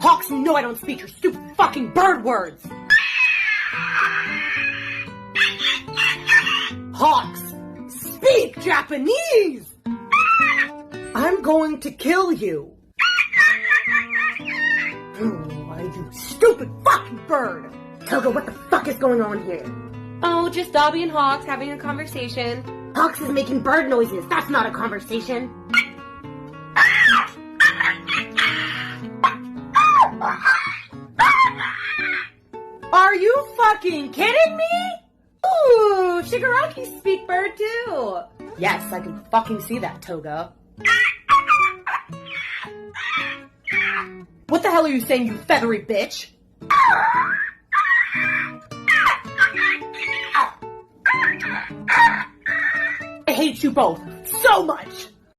Hawks, you know I don't speak your stupid fucking bird words! Hawks, speak Japanese! I'm going to kill you! Why, you stupid fucking bird! Toga, what the fuck is going on here? Oh, just Dobby and Hawks having a conversation. Hawks is making bird noises. That's not a conversation. Are you fucking kidding me? Ooh, Shigaraki speak bird too. Yes, I can fucking see that, Toga. What the hell are you saying, you feathery bitch? I hate you both so much!